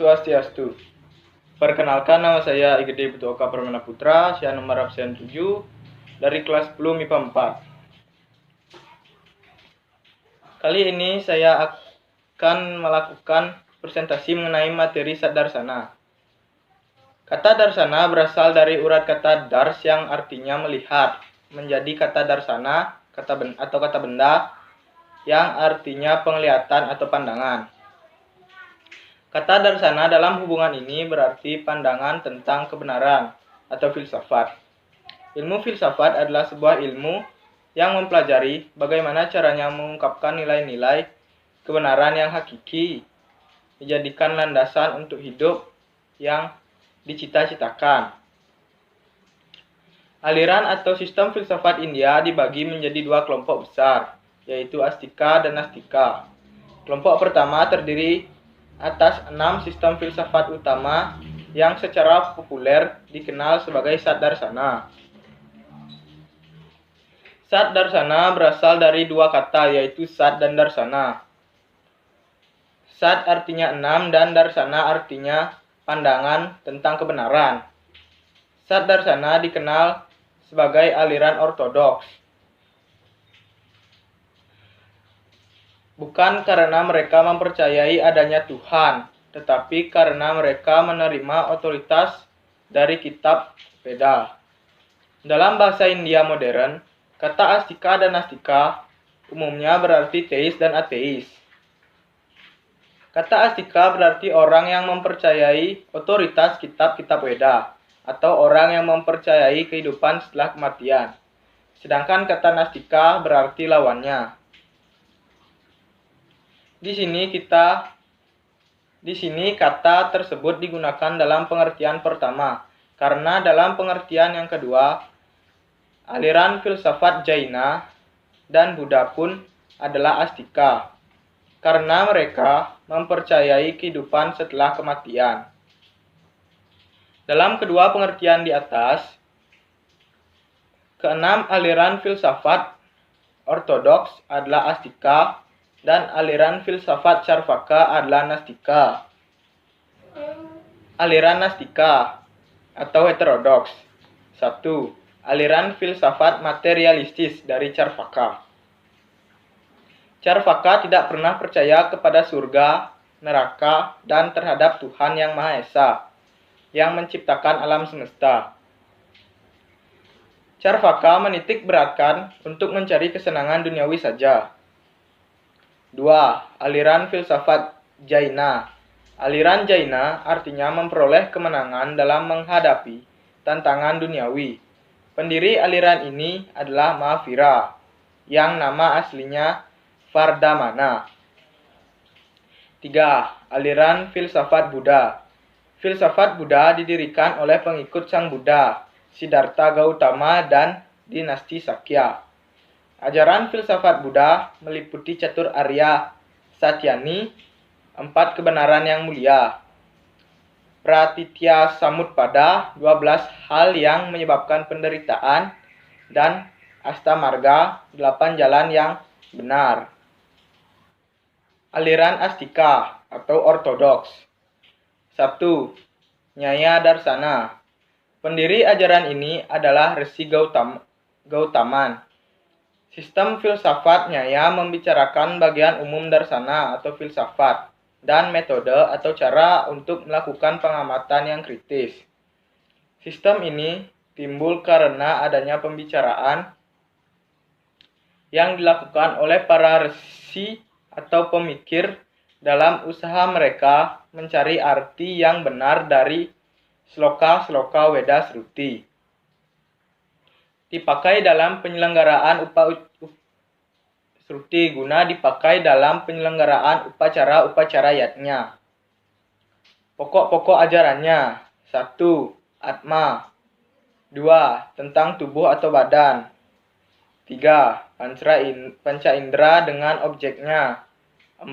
Swastiastu. Perkenalkan, nama saya Igede Butuoka Permana Putra, saya nomor absen 7 dari kelas 10 MIPA 4. Kali ini saya akan melakukan presentasi mengenai materi Saddarsana. Kata darsana berasal dari urat kata dars yang artinya melihat, menjadi kata darsana atau kata benda yang artinya penglihatan atau pandangan. Kata darsana dalam hubungan ini berarti pandangan tentang kebenaran atau filsafat. Ilmu filsafat adalah sebuah ilmu yang mempelajari bagaimana caranya mengungkapkan nilai-nilai kebenaran yang hakiki, dijadikan landasan untuk hidup yang dicita-citakan. Aliran atau sistem filsafat India dibagi menjadi dua kelompok besar, yaitu Astika dan Nastika. Kelompok pertama terdiri atas 6 sistem filsafat utama yang secara populer dikenal sebagai Saddarsana. Saddarsana berasal dari dua kata, yaitu Sad dan Darsana. Sad artinya 6 dan Darsana artinya pandangan tentang kebenaran. Saddarsana dikenal sebagai aliran ortodoks. Bukan karena mereka mempercayai adanya Tuhan, tetapi karena mereka menerima otoritas dari kitab Veda. Dalam bahasa India modern, kata Astika dan Nastika umumnya berarti teis dan ateis. Kata Astika berarti orang yang mempercayai otoritas kitab-kitab Veda, atau orang yang mempercayai kehidupan setelah kematian. Sedangkan kata Nastika berarti lawannya. Di sini kata tersebut digunakan dalam pengertian pertama, karena dalam pengertian yang kedua, aliran filsafat Jaina dan Buddha pun adalah Astika, karena mereka mempercayai kehidupan setelah kematian. Dalam kedua pengertian di atas, keenam aliran filsafat ortodoks adalah Astika, dan aliran filsafat Charvaka adalah Nastika. Aliran Nastika atau heterodoks. 1. Aliran filsafat materialistis dari Charvaka. Charvaka tidak pernah percaya kepada surga, neraka, dan terhadap Tuhan yang Maha Esa, yang menciptakan alam semesta. Charvaka menitik beratkan untuk mencari kesenangan duniawi saja. 2. Aliran filsafat Jaina. Aliran Jaina artinya memperoleh kemenangan dalam menghadapi tantangan duniawi. Pendiri aliran ini adalah Mahavira, yang nama aslinya Vardhamana. 3. Aliran filsafat Buddha. Filsafat Buddha didirikan oleh pengikut Sang Buddha, Siddhartha Gautama dan dinasti Sakya. Ajaran filsafat Buddha meliputi catur Arya Satyani, 4 kebenaran yang mulia, Pratitya Samutpada, 12 hal yang menyebabkan penderitaan, dan Astamarga, 8 jalan yang benar. Aliran Astika atau ortodoks. 1. Nyaya Darsana. Pendiri ajaran ini adalah Resi Gautaman. Sistem filsafat Nyaya membicarakan bagian umum darsana atau filsafat, dan metode atau cara untuk melakukan pengamatan yang kritis. Sistem ini timbul karena adanya pembicaraan yang dilakukan oleh para resi atau pemikir dalam usaha mereka mencari arti yang benar dari sloka-sloka Weda Sruti. Dipakai dalam penyelenggaraan Sruti guna dipakai dalam penyelenggaraan upacara-upacara yatnya. Pokok-pokok ajarannya. 1. Atma. 2. Tentang tubuh atau badan. 3. Panca indera dengan objeknya. 4.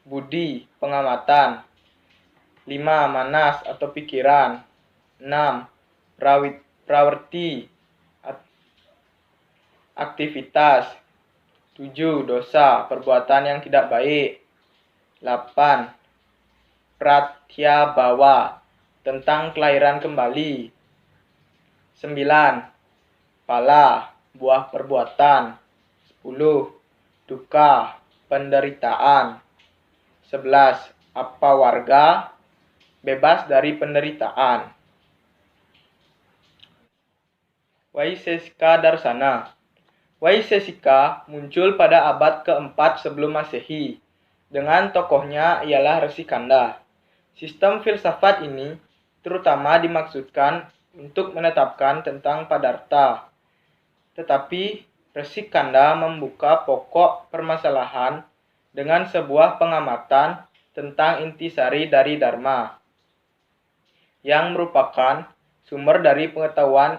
Budi, pengamatan. 5. Manas atau pikiran. 6. Prawerti, aktivitas. 7. Dosa, perbuatan yang tidak baik. 8. Pratyabhawa, tentang kelahiran kembali. 9. Pala, buah perbuatan. 10. Duka, penderitaan. 11. Apawarga, bebas dari penderitaan. Vaisesika Darsana. Vaisesika muncul pada abad keempat sebelum Masehi. Dengan tokohnya ialah Resi Kanda. Sistem filsafat ini terutama dimaksudkan untuk menetapkan tentang padarta. Tetapi Resi Kanda membuka pokok permasalahan dengan sebuah pengamatan tentang intisari dari Dharma, yang merupakan sumber dari pengetahuan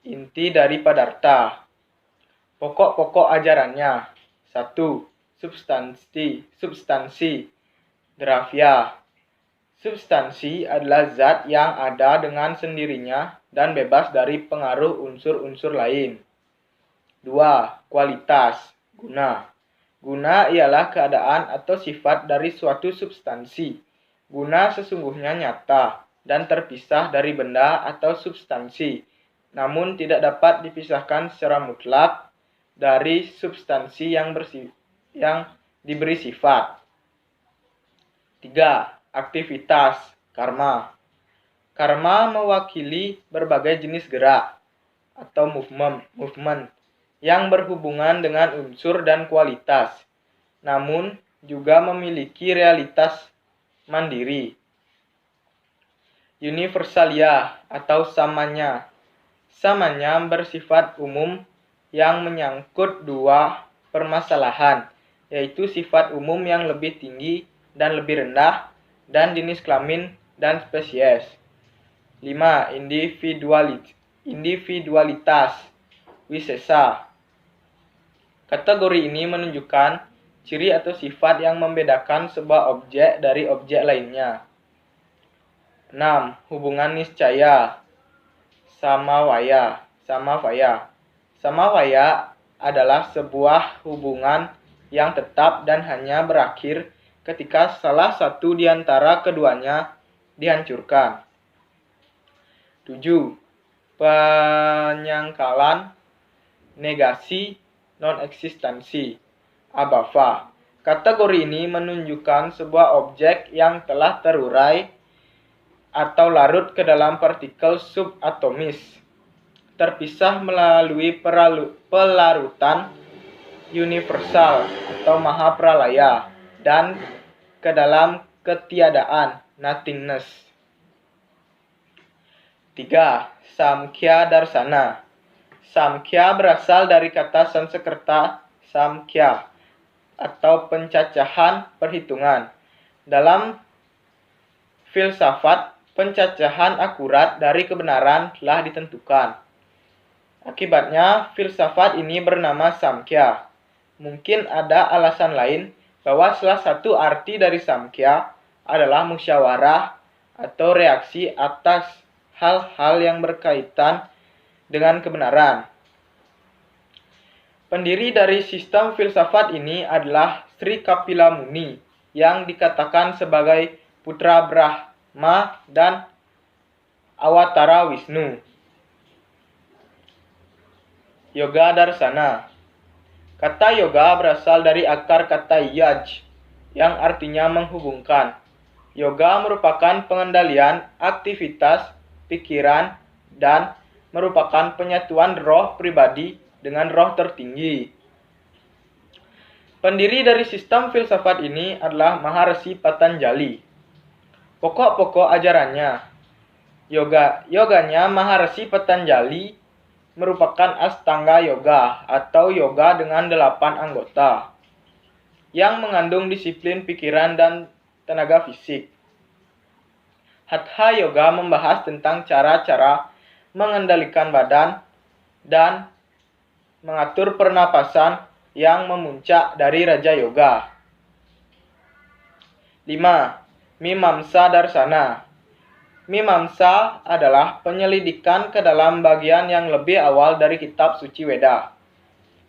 inti dari padarta. Pokok-pokok ajarannya. 1. Substansi. Dravya. Substansi adalah zat yang ada dengan sendirinya dan bebas dari pengaruh unsur-unsur lain. 2. Kualitas. Guna. Guna ialah keadaan atau sifat dari suatu substansi. Guna sesungguhnya nyata dan terpisah dari benda atau substansi, namun tidak dapat dipisahkan secara mutlak dari substansi yang diberi sifat. 3. Aktivitas. Karma. Karma mewakili berbagai jenis gerak atau movement yang berhubungan dengan unsur dan kualitas, namun juga memiliki realitas mandiri. Universalia atau samanya. Samanya bersifat umum yang menyangkut dua permasalahan, yaitu sifat umum yang lebih tinggi dan lebih rendah, dan jenis kelamin dan spesies. 5. Individualitas. Wisesa. Kategori ini menunjukkan ciri atau sifat yang membedakan sebuah objek dari objek lainnya. 6. Hubungan niscaya. Samavaya. Samavaya adalah sebuah hubungan yang tetap dan hanya berakhir ketika salah satu di antara keduanya dihancurkan. 7. Penyangkalan. Negasi. Non-eksistensi. Abhava. Kategori ini menunjukkan sebuah objek yang telah terurai atau larut ke dalam partikel subatomis, terpisah melalui pelarutan universal atau mahapralaya, dan ke dalam ketiadaan, nothingness. 3. Samkhya Darsana. Samkhya berasal dari kata Sanskerta samkhya atau pencacahan perhitungan. Dalam filsafat, pencacahan akurat dari kebenaran telah ditentukan. Akibatnya, filsafat ini bernama Samkhya. Mungkin ada alasan lain bahwa salah satu arti dari Samkhya adalah musyawarah atau reaksi atas hal-hal yang berkaitan dengan kebenaran. Pendiri dari sistem filsafat ini adalah Sri Kapila Muni, yang dikatakan sebagai putra Brahma dan awatara Wisnu. Yoga Darsana. Kata yoga berasal dari akar kata yaj, yang artinya menghubungkan. Yoga merupakan pengendalian aktivitas pikiran dan merupakan penyatuan roh pribadi dengan roh tertinggi. Pendiri dari sistem filsafat ini adalah Maharshi Patanjali. Pokok-pokok ajarannya. Yoganya Maharshi Patanjali merupakan Astanga Yoga atau yoga dengan 8 anggota yang mengandung disiplin pikiran dan tenaga fisik. Hatha Yoga membahas tentang cara-cara mengendalikan badan dan mengatur pernapasan yang memuncak dari Raja Yoga. 5. Mimamsa Darsana. Mimamsa adalah penyelidikan ke dalam bagian yang lebih awal dari kitab suci Weda.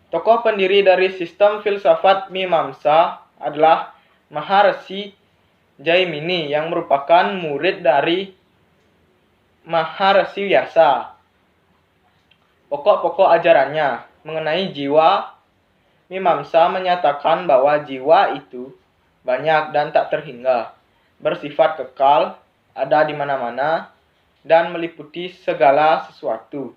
Tokoh pendiri dari sistem filsafat Mimamsa adalah Maharshi Jaimini yang merupakan murid dari Maharshi Vyasa. Pokok-pokok ajarannya mengenai jiwa, Mimamsa menyatakan bahwa jiwa itu banyak dan tak terhingga, bersifat kekal, ada di mana-mana, dan meliputi segala sesuatu.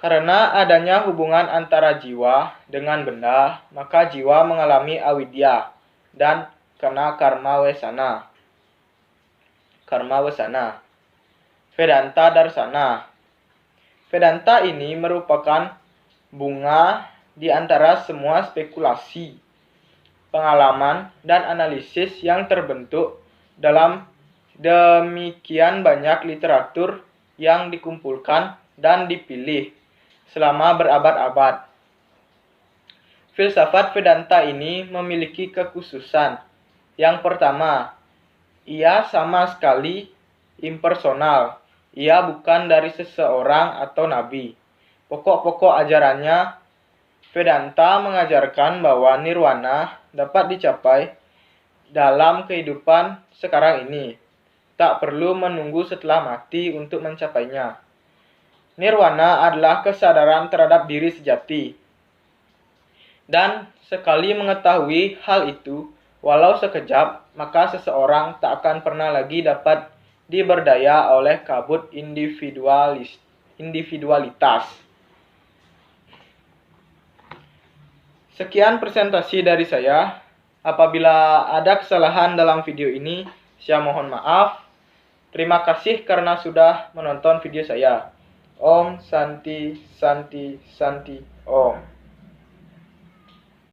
Karena adanya hubungan antara jiwa dengan benda, maka jiwa mengalami avidya dan kena karma wasana. Vedanta Darsana. Vedanta ini merupakan bunga di antara semua spekulasi, pengalaman, dan analisis yang terbentuk dalam demikian banyak literatur yang dikumpulkan dan dipilih selama berabad-abad. Filsafat Vedanta ini memiliki kekhususan. Yang pertama, ia sama sekali impersonal. Ia bukan dari seseorang atau nabi. Pokok-pokok ajarannya, Vedanta mengajarkan bahwa nirwana dapat dicapai dalam kehidupan sekarang ini. Tak perlu menunggu setelah mati untuk mencapainya. Nirwana adalah kesadaran terhadap diri sejati. Dan sekali mengetahui hal itu, walau sekejap, maka seseorang tak akan pernah lagi dapat diberdaya oleh kabut individualitas. Sekian presentasi dari saya. Apabila ada kesalahan dalam video ini, saya mohon maaf. Terima kasih karena sudah menonton video saya. Om Santi Santi Santi Om.